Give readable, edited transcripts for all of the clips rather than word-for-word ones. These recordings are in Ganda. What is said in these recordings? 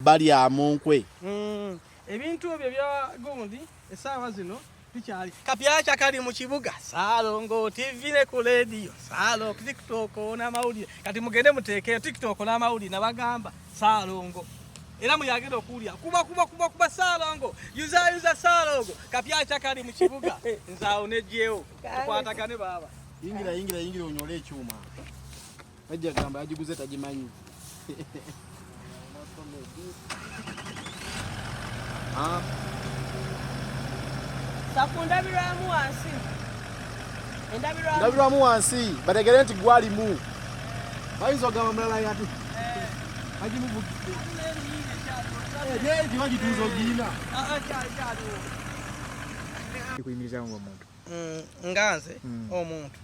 bali amunkwe ebintu ebyo bya gundi esaawa zino bikyali kapyacha kali mu kibuga Salongo TV ne ku radio Salongo TikTok na mawulire kati mugende muteeke TikTok na mawulire nabagamba Salongo era muyagenda okulya kuba Salongo yuza Salongo kapyacha kali mu kibuga nzaawo nejjeo tukwatagane baba yingira onyole ekyuma ajja gamba agiguze tagimanyi Sakundabiramu wansi. Ndabiramu wansi bategere nti gwalimu. Bayizo gamba mulala yati. Agimu bugite. Ne diwaji tuzo gina. Kuyimiriza ngo omuntu. Nganze omuntu.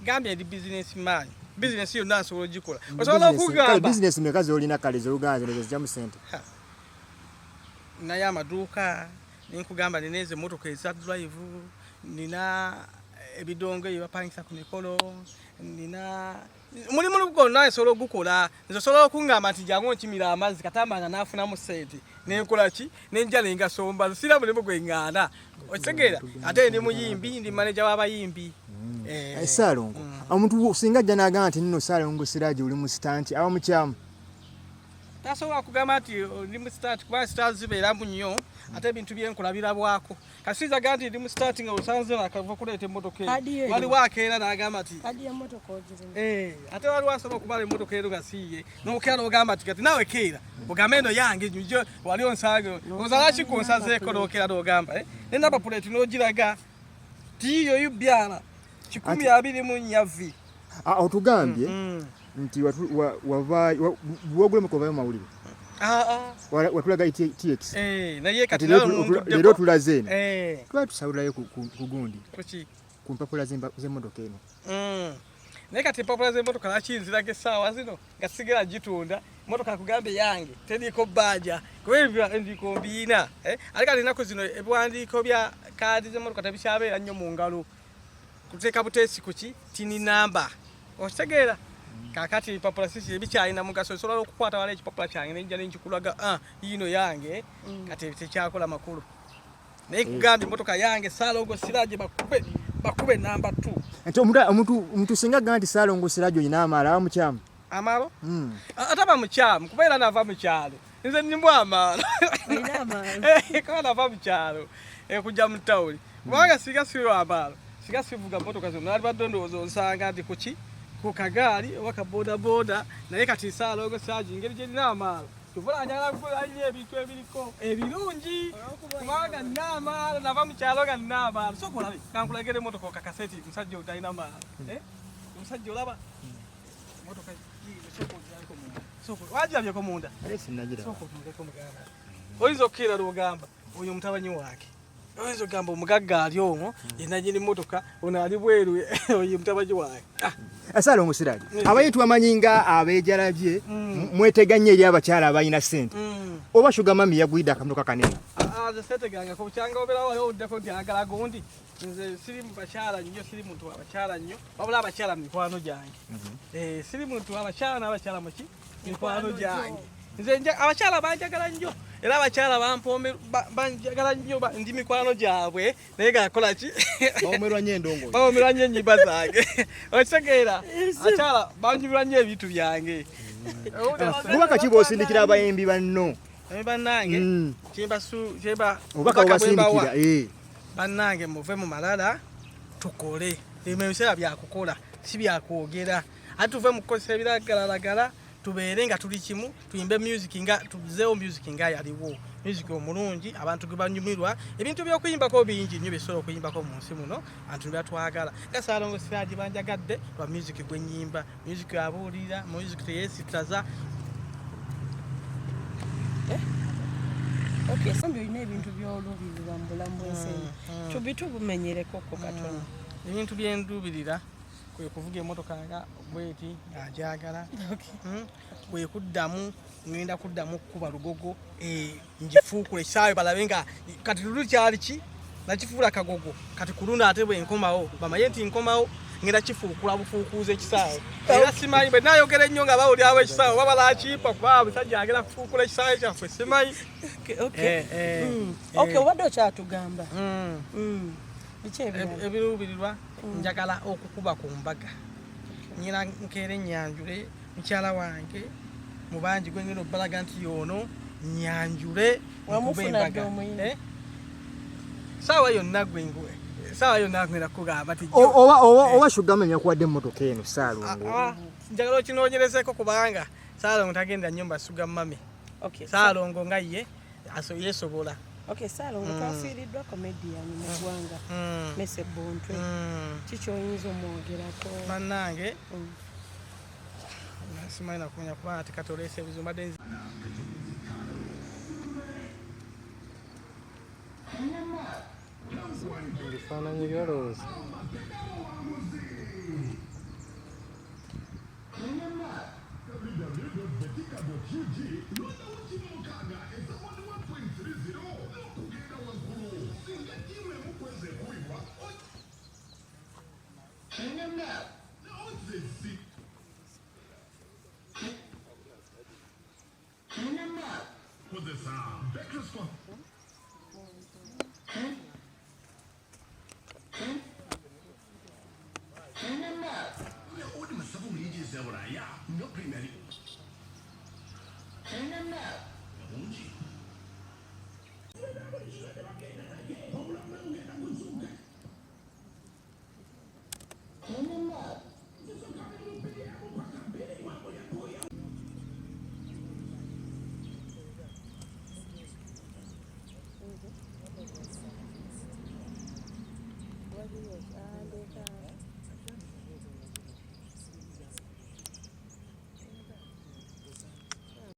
Gambye di business man. Business yo nanso logikola. Osobola okugamba business mekazi olina kalezo luganze lezo jamu sente. Na ya maduka ninkugamba nineze motoka eza drive nina ebidongo ebapangisa ku mikolo nina mulimu lugo naye solo gukola nzo solo okungamba ati jangu nkimira amazi katambanga nafuna mu sente nenkola ki nenjala engasomba sira mulimu gwengana otegera ate ndi muyimbi ndi manager w'abayimbi Salongo omuntu singa jana agamba ati nno Salongo Siraje uli mu stand awo mukyamu tasobola kugamba ati ndi mu start kuba stars zibeera munyo ate ebintu byenkulabira bwako kasiza ganti ndi mu start nga osanze nakava kuleeta emmotoka wali wakeera n'agamba ati kadi emmotoka ogire ate wali wasoma okubala emmotoka ero gasiiye n'okeera n'ogamba ati kati nawe keera ogambe eno yange nyo wali onsage ozala kikonsazeeko n'okeera n'ogamba nenamba puleti n'ogiraga tiyo yubyala 124 otugambye nti wagule mukovayo mawulire watulaga TX naye kati lero tulaze eno twatusawulayo ku gundi ku mpapula z'emmotoka eno naye kati empapula z'emmotoka nakinziraga essaawa zino nga sigera gitunda emmotoka akugambe yange tendiko bbaja kuba ebyo endiko mbiina ate kati ennaku zino ebiwandiiko bya kaadi z'emmotoka tebikyabeera nnyo mu ngalo kuteeka buteesi kuki tini namba okitegeera kakati empapula sisi ebikyalina mugaso osobola okukwata wala ekipapula kyange nenja nenkikulaga yino yange kati tekyakola makulu naye kugambye emmotoka yange Salongo Siraje bakube namba 2 nti omuntu singa agamba nti Salongo Siraje olina amaala awo mukyamu amalo ataba mukyamu kubeera nava mu kyalo nze nnimbwa amaalo kaba nava mu kyalo kujja mu tawuli kubanga siga siwa amaalo siga sivuga mmotoka zino nali badde ndowooza onsanga nti kuki ku kagaali waka boda naye kati Salongo Siraje ngeri gyerina amaalo tuvula njagala kukola nnyo ebintu ebiriko ebirungi kubanga nina amaalo nava mu kyalo nga nina amaalo so kolabe kankulagere emmotoka okakaseti musajja otalina amaalo omusajja olaba emmotoka wagirabyeko munda oyinza okukkira lwogamba oyo omutabanyi waake oyinza okugamba omugagga ali omwo yenna gyeri emmotoka ono ali bweru oyo mutabanyi waake Salongo Siraje abayitwa amanyinga abejalabye mweteganye eri abakyala abalina sente oba sugar mami yagwidde akamotoka kanene zeseteganga ko cyanga obera wayo oddako ndyagala gundi nze siri mubakyala nnyo siri muntu abakyala nnyo wabula abakyala mikwano gyange siri muntu abakyala n'abakyala muki mikwano gyange nze abakyala banjagala nnyo era abakyala bampome banjagala nnyo ndi mikwano gyabwe naye gakola ki bawomerwa nnyo endongo bawomerwa nnyo ennyimba zange okitegeera abakyala banjibirwa nnyo ebintu byange bubaka ki bw'osindikira abayimbi banno bannange obubaka bw'obasindikira bannange muve mu malala tukole ebiseera byakukola si byakwogera ate tuve mu kukozesa ebiragalalagala tubeere nga tuli kimu tuyimbe music nga tuzeewo music nga yaliwo music omulungi abantu gwe banyumirwa ebintu by'okuyimbako bingi nnyo bisobola okuyimbako mu nsi muno abantu byatwagala nga Salongo Siraje banjagadde lwa music gwe nnyimba music abuulira music teyeesitaza okay sambi olina ebintu by'oluubirira mu bulamu bw'ensi tubitubumenyereko katono ebintu by'endubirira kwe kuvuga emmotoka nga bweti ajagala kwe kuddamu ngenda kuddamu kuba lugogo njifuukule kisaawe balabe nga kati lulu kyali ki nakifuula kagogo kati kulunda ate bwe nkomawo bamaye nti nkomawo ngenda kifuukula bufuukuuza ekisaawe era simanyi bwe nayogera ennyo nga bawulirawo ekisaawe baba lakiipa kuba musajja agenda kufuukula ekisaawe kyaffe simanyi. Obadde okyatugamba biki ebiruubirirwa njagala okukuba ku mbaga nyina nkeere nyanjule mukyala wange mubanji gwe ngeno balaga nti yono nyanjule wamufuna sawa yonna gwengwe sawa yonna ngenda kugamba ti oba shugama nyakuwadde emmotoka eno Ssaalongo njagala okinoonyerezeko kubanga Ssaalongo tagenda nnyumba suga mami Ssaalongo nga ye yesobola Ssaalongo twafiiriddwa comedian mu ggwanga Mese Bontwe kiki oyinza omwogerako bannange simanyi nakumanya kuba ati katoleesa ebizumba denzi Bifaananyi byolowooza